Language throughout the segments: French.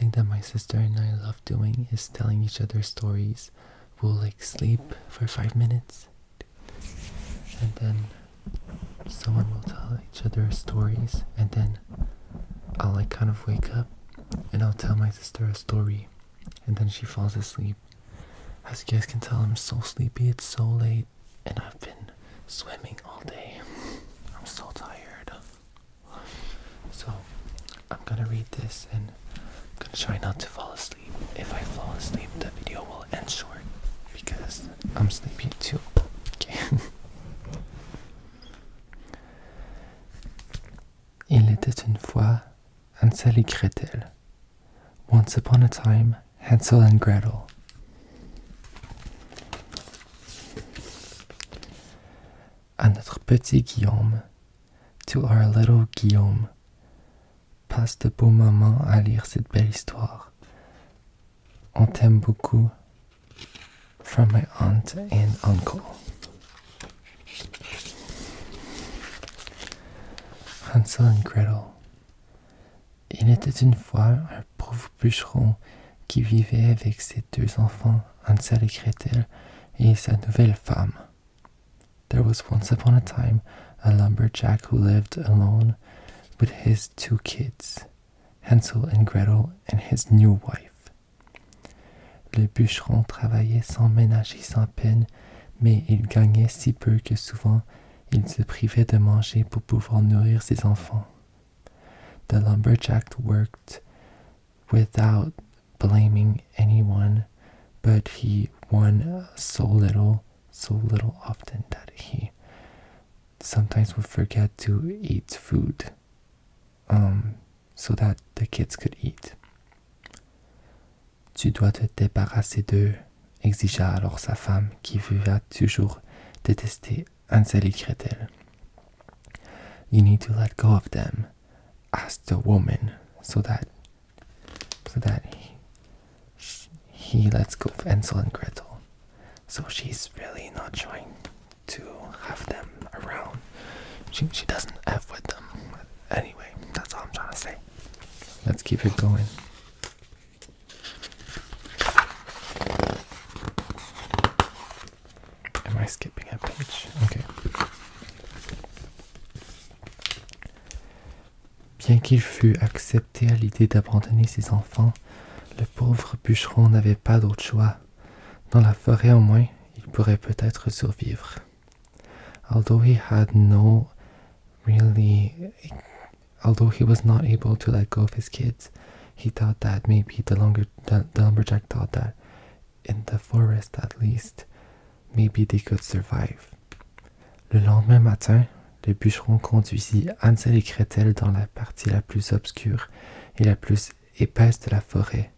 thing that my sister and I love doing is telling each other stories. We'll like sleep for 5 minutes, and then someone will tell each other stories, and then I'll like kind of wake up and I'll tell my sister a story, and then she falls asleep. As you guys can tell, I'm so sleepy. It's so late and I've been swimming all day. I'm so tired. So I'm gonna read this and I'm gonna try not to fall asleep. If I fall asleep, the video will end short because I'm sleepy too. Okay. Il était une fois Hansel et Gretel. Once upon a time, Hansel and Gretel. À notre petit Guillaume, to our little Guillaume, passe de beaux moments à lire cette belle histoire. On t'aime beaucoup. From my aunt and uncle. Hansel and Gretel. Il était une fois un pauvre bûcheron qui vivait avec ses 2 enfants, Hansel et Gretel, et sa nouvelle femme. There was once upon a time a lumberjack who lived alone with his 2 kids, Hansel and Gretel, and his new wife. Le bûcheron travaillait sans ménage et sans peine, mais il gagnait si peu que souvent il se privait de manger pour pouvoir nourrir ses enfants. The lumberjack worked without blaming anyone, but he won so little often that he sometimes would forget to eat food, so that the kids could eat. Tu dois te débarrasser d'eux, exigea alors sa femme, qui vivait toujours détester Hansel et Gretel. You need to let go of them, asked the woman, so that he lets go of Hansel and Gretel. So she's really not trying to have them around. She doesn't F with them. Anyway, that's all I'm trying to say. Let's keep it going. Am I skipping a page? Okay. Bien qu'il fût accepté à l'idée d'abandonner ses enfants, le pauvre bûcheron n'avait pas d'autre choix. Dans la forêt au moins, il pourrait peut-être survivre. Although he was not able to let go of his kids, he thought that maybe the lumberjack thought that in the forest at least, maybe they could survive. Le lendemain matin, le bûcheron conduisit Hansel et Gretel dans la partie la plus obscure et la plus épaisse de la forêt.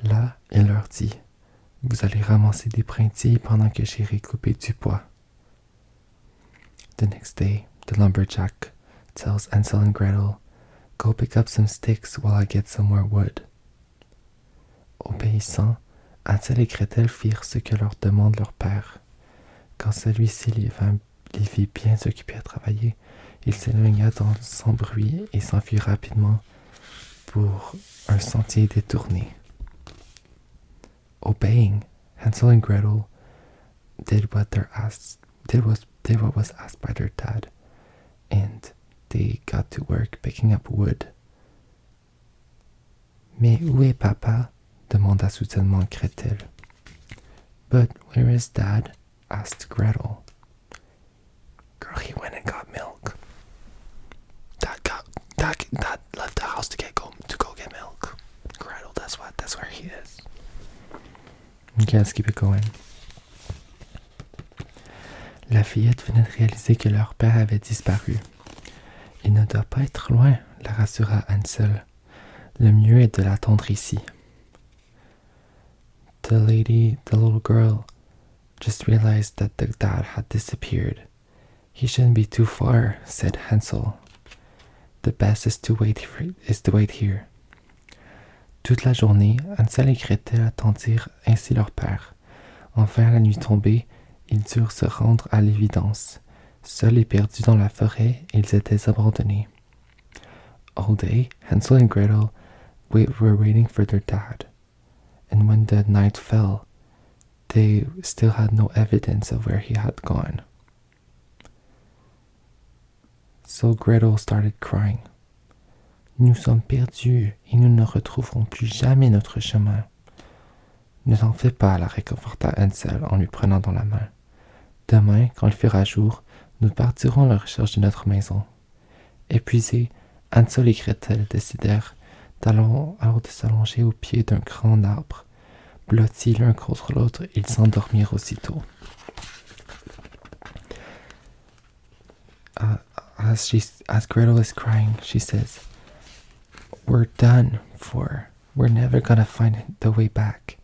Là, il leur dit: « Vous allez ramasser des brindilles pendant que j'irai couper du bois. » The next day, the lumberjack tells Hansel and Gretel, « Go pick up some sticks while I get some more wood. » Obéissant, Hansel et Gretel firent ce que leur demande leur père. Quand celui-ci les vit bien occupés à travailler, il s'éloigna sans bruit et s'enfuit rapidement pour un sentier détourné. Obeying, Hansel and Gretel did what was asked by their dad, and they got to work picking up wood. Mais où est papa? Demanda soudainement Gretel. But where is Dad? Asked Gretel. Girl, he went and got milk. Dad left the house to go get milk. Gretel, that's where he is. Okay, let's keep it going. La fillette venait de réaliser que leur père avait disparu. Il ne doit pas être loin, la rassura Hansel. Le mieux est de l'attendre ici. The little girl, just realized that the dad had disappeared. He shouldn't be too far, said Hansel. The best is to wait here. Toute la journée, Hansel et Gretel attendirent ainsi leur père. Enfin, la nuit tombée, ils durent se rendre à l'évidence. Seuls et perdus dans la forêt, ils étaient abandonnés. All day, Hansel and Gretel were waiting for their dad. And when the night fell, they still had no evidence of where he had gone. So Gretel started crying. Nous sommes perdus et nous ne retrouverons plus jamais notre chemin. Ne t'en fais pas, la réconforta Hansel en lui prenant dans la main. Demain, quand il fera jour, nous partirons à la recherche de notre maison. Épuisés, Hansel et Gretel décidèrent alors de s'allonger au pied d'un grand arbre. Blottis l'un contre l'autre, ils s'endormirent aussitôt. As Gretel is crying, she says, "We're done for. We're never gonna find the way back."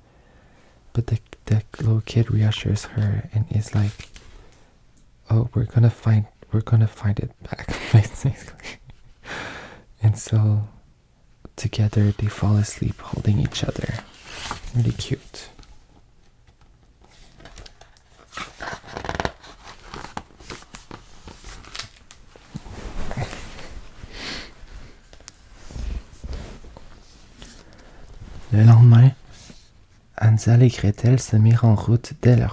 But the little kid reassures her and is like, "Oh, we're gonna find it back," basically. And so together they fall asleep holding each other. Really cute. Le lendemain, Hansel et Gretel se mirent en route dès les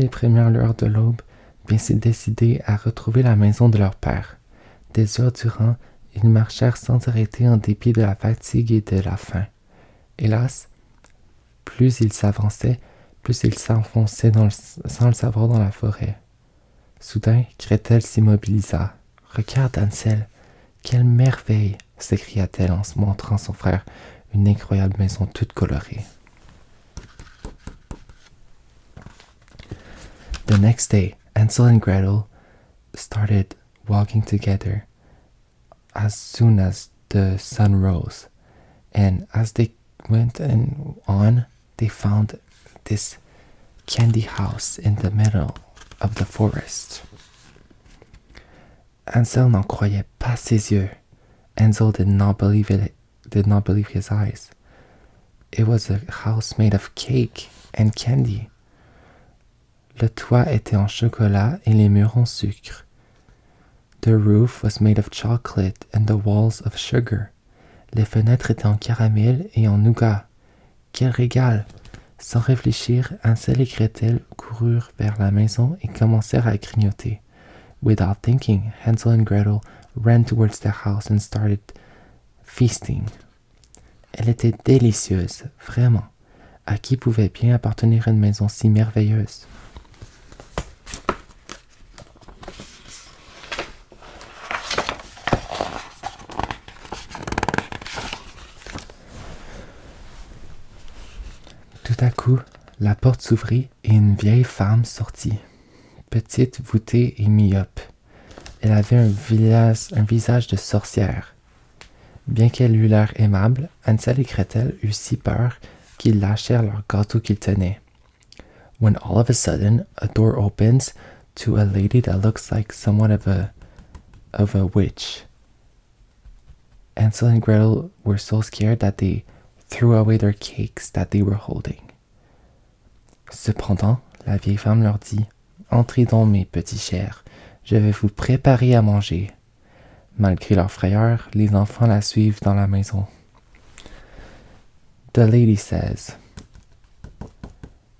premières lueurs de l'aube, bien se décider à retrouver la maison de leur père. Des heures durant, ils marchèrent sans arrêter en dépit de la fatigue et de la faim. Hélas, plus ils s'avançaient, plus ils s'enfonçaient sans le savoir dans la forêt. Soudain, Gretel s'immobilisa. « Regarde, Hansel, quelle merveille !» s'écria-t-elle en se montrant son frère une incroyable maison toute colorée. The next day, Hansel and Gretel started walking together as soon as the sun rose. And as they went on, they found this candy house in the middle of the forest. Hansel n'en croyait pas ses yeux. Hansel did not believe his eyes. It was a house made of cake and candy. Le toit était en chocolat et les murs en sucre. The roof was made of chocolate and the walls of sugar. Les fenêtres étaient en caramel et en nougat. Quel régal! Sans réfléchir, Hansel et Gretel coururent vers la maison et commencèrent à grignoter. Without thinking, Hansel and Gretel ran towards the house and started feasting. Elle était délicieuse, vraiment. À qui pouvait bien appartenir une maison si merveilleuse? Tout à coup, la porte s'ouvrit et une vieille femme sortit. Petite, voûtée et myope. Elle avait un visage de sorcière. Bien qu'elle eût l'air aimable, Hansel et Gretel eurent si peur qu'ils lâchèrent leur gâteau qu'ils tenaient. When all of a sudden, a door opens to a lady that looks like somewhat of a witch. Hansel and Gretel were so scared that they threw away their cakes that they were holding. Cependant, la vieille femme leur dit, « Entrez donc, mes petits chers, je vais vous préparer à manger. » Malgré leur frayeur, les enfants la suivent dans la maison. The lady says,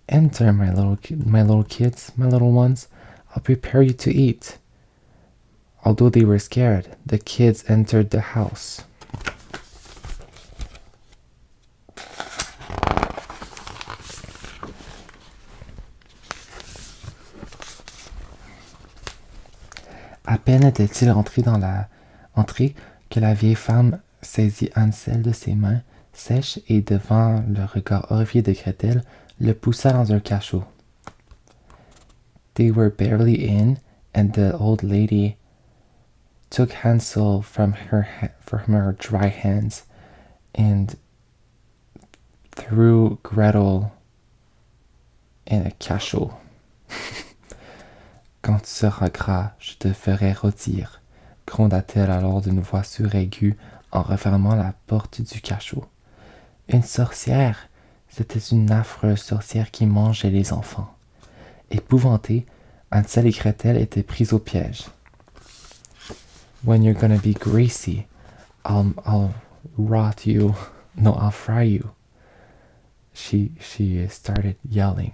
"Enter, my little kids, my little ones. I'll prepare you to eat." Although they were scared, the kids entered the house. À peine était-il entré que la vieille femme saisit Hansel de ses mains sèches et devant le regard horrifié de Gretel, le poussa dans un cachot. They were barely in, and the old lady took Hansel from her dry hands and threw Gretel in a cachot. Quand tu seras gras, je te ferai rôtir, gronda-t-elle alors d'une voix suraiguë en refermant la porte du cachot. Une sorcière! C'était une affreuse sorcière qui mangeait les enfants. Épouvantés, Hansel et Gretel étaient pris au piège. When you're gonna be greasy, I'll rot you. No, I'll fry you. She started yelling.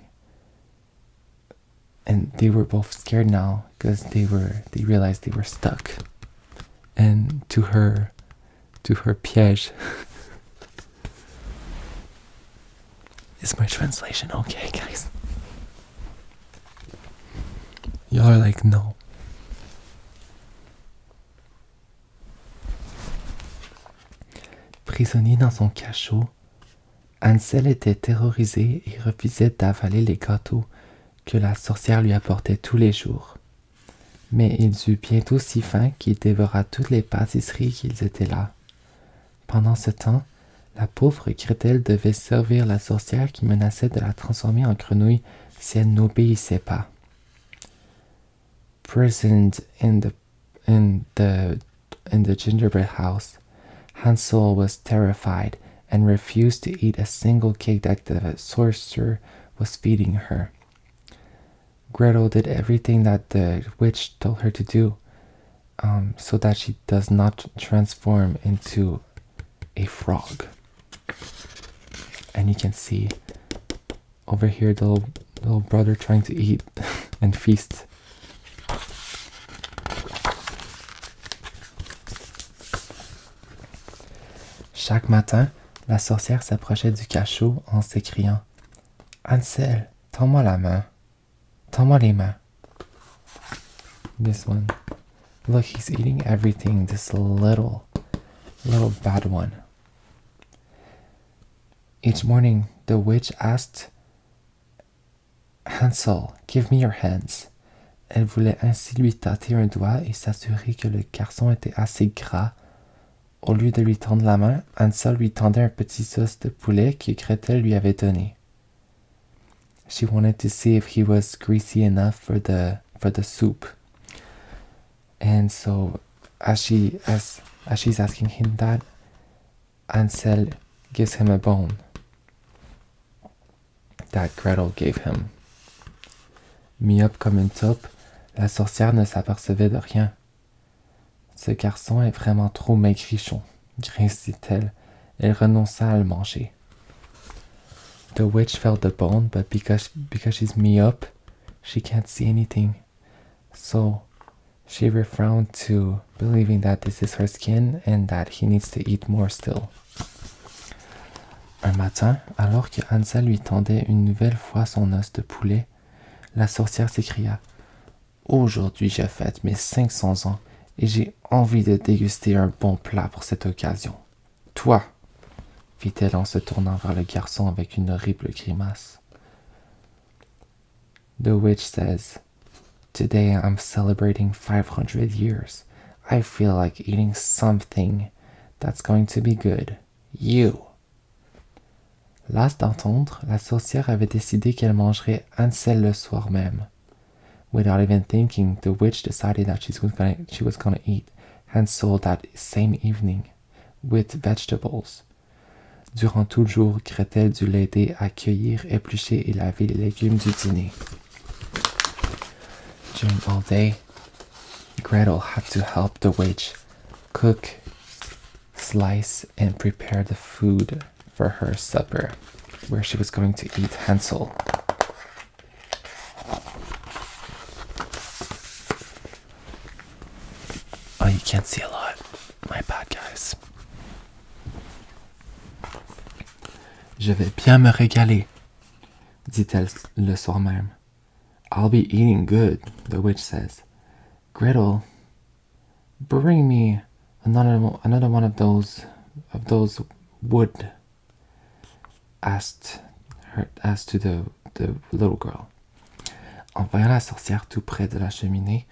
And they were both scared now because they realized they were stuck. And to her piège is my translation okay, guys? Y'all are like, no. Prisonnier dans son cachot, Hansel était terrorisé et refusait d'avaler les gâteaux que la sorcière lui apportait tous les jours. Mais il eut bientôt si faim qu'il dévora toutes les pâtisseries qu'ils étaient là. Pendant ce temps, la pauvre Gretel devait servir la sorcière qui menaçait de la transformer en grenouille si elle n'obéissait pas. Prisoned in the gingerbread house, Hansel was terrified and refused to eat a single cake that the sorcerer was feeding her. Gretel did everything that the witch told her to do, so that she does not transform into a frog. And you can see over here the little brother trying to eat and feast. Chaque matin, la sorcière s'approchait du cachot en s'écriant « Hansel, tends-moi la main. Tends-moi les mains. » This one. Look, he's eating everything, this little bad one. Each morning, the witch asked Hansel, give me your hands. Elle voulait ainsi lui tâter un doigt et s'assurer que le garçon était assez gras. Au lieu de lui tendre la main, Hansel lui tendait un petit sauce de poulet que Gretel lui avait donné. She wanted to see if he was greasy enough for the soup. And so, as she's asking him that, Hansel gives him a bone that Gretel gave him. Mis up comme une taupe, la sorcière ne s'apercevait de rien. Ce garçon est vraiment trop maigrichon, grinçait-elle. Elle renonça à le manger. The witch felt the bone, but because she's me up, she can't see anything. So she refrained to believing that this is her skin and that he needs to eat more still. Un matin, alors que Hansel lui tendait une nouvelle fois son os de poulet, la sorcière s'écria « Aujourd'hui, je fête mes 500 ans et j'ai envie de déguster un bon plat pour cette occasion. Toi !» fit-elle en se tournant vers le garçon avec une horrible grimace. The witch says, Today I'm celebrating 500 years. I feel like eating something that's going to be good. You! Las d'entendre, la sorcière avait décidé qu'elle mangerait Hansel le soir même. Without even thinking, the witch decided that she was gonna eat Hansel that same evening, with vegetables. Durant tout le jour, Gretel dut l'aider à cueillir, éplucher et laver les légumes du dîner. During all day, Gretel had to help the witch cook, slice, and prepare the food for her supper, where she was going to eat Hansel. Oh, you can't see a lot. My bad, guys. Je vais bien me régaler, dit-elle le soir même. I'll be eating good, the witch says. Gretel, bring me another one of those wood, asked to the little girl. En voyant la sorcière tout près de la cheminée,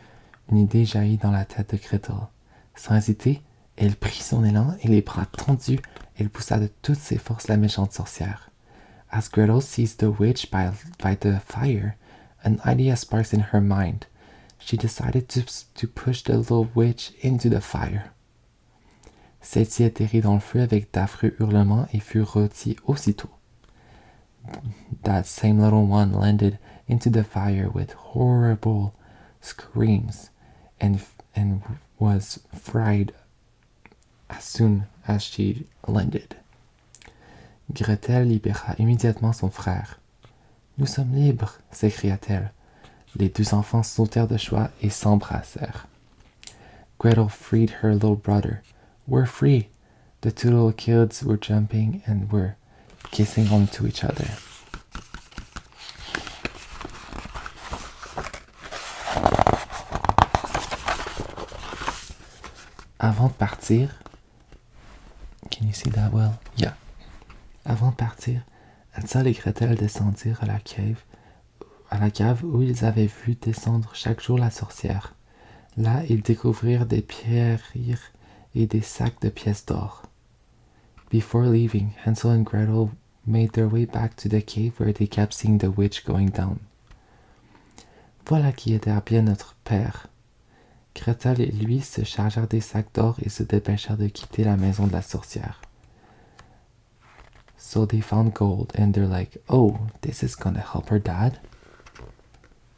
une idée jaillit dans la tête de Gretel. Sans hésiter, elle prit son élan et les bras tendus, elle poussa de toutes ses forces la méchante sorcière. As Gretel sees the witch by the fire, an idea sparks in her mind. She decided to push the little witch into the fire. Celle-ci atterrit dans le feu avec d'affreux hurlements et fut rôtie aussitôt. That same little one landed into the fire with horrible screams and was fried as soon as she landed. Gretel libéra immédiatement son frère. Nous sommes libres, s'écria-t-elle. Les deux enfants sautèrent de joie et s'embrassèrent. Gretel freed her little brother. We're free! The two little kids were jumping and were kissing onto each other. Avant de partir, can you see that well? Yeah. Avant de partir, Hansel et Gretel descendirent à la cave où ils avaient vu descendre chaque jour la sorcière. Là, ils découvrirent des pierreries et des sacs de pièces d'or. Before leaving, Hansel and Gretel made their way back to the cave where they kept seeing the witch going down. Voilà qui était bien notre père. Gretel et lui se chargèrent des sacs d'or et se dépêchèrent de quitter la maison de la sorcière. So they found gold and they're like, oh, this is gonna help her dad.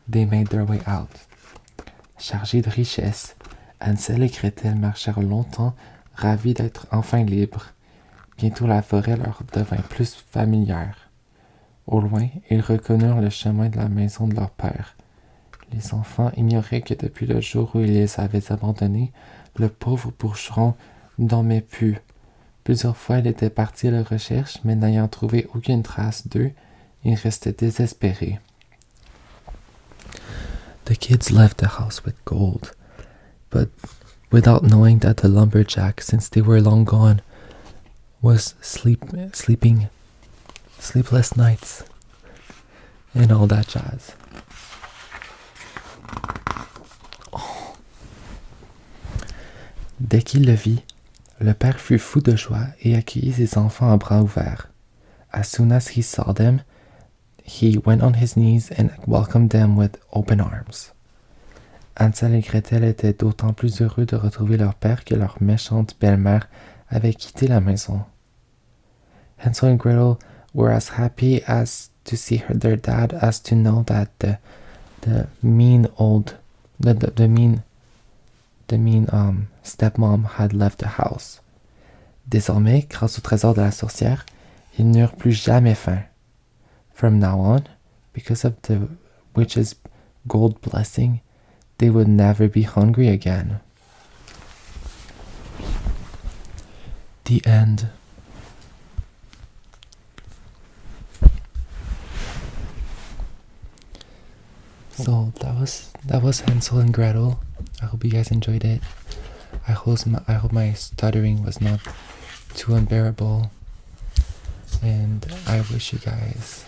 They made their way out. Chargés de richesses, Hansel et Gretel marchèrent longtemps, ravis d'être enfin libres. Bientôt la forêt leur devint plus familière. Au loin, ils reconnurent le chemin de la maison de leur père. Les enfants ignoraient que depuis le jour où ils les avaient abandonnés, le pauvre bûcheron ne dormait plus. Plusieurs fois, il était parti à la recherche, mais n'ayant trouvé aucune trace d'eux, il restait désespéré. The kids left the house with gold, but without knowing that the lumberjack, since they were long gone, was sleeping sleepless nights and all that jazz. Oh. Dès qu'il le vit, le père fut fou de joie et accueillit ses enfants à bras ouverts. As soon as he saw them, he went on his knees and welcomed them with open arms. Hansel et Gretel étaient d'autant plus heureux de retrouver leur père que leur méchante belle-mère avait quitté la maison. Hansel and Gretel were as happy as to see their dad as to know that the mean stepmom had left the house. Désormais, grâce au trésor de la sorcière, ils n'eurent plus jamais faim. From now on, because of the witch's gold blessing, they would never be hungry again. The end. So that was Hansel and Gretel. I hope you guys enjoyed it. I hope my stuttering was not too unbearable. And I wish you guys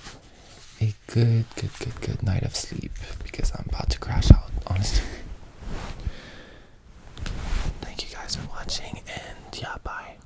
a good night of sleep because I'm about to crash out, honestly. Thank you guys for watching and yeah, bye.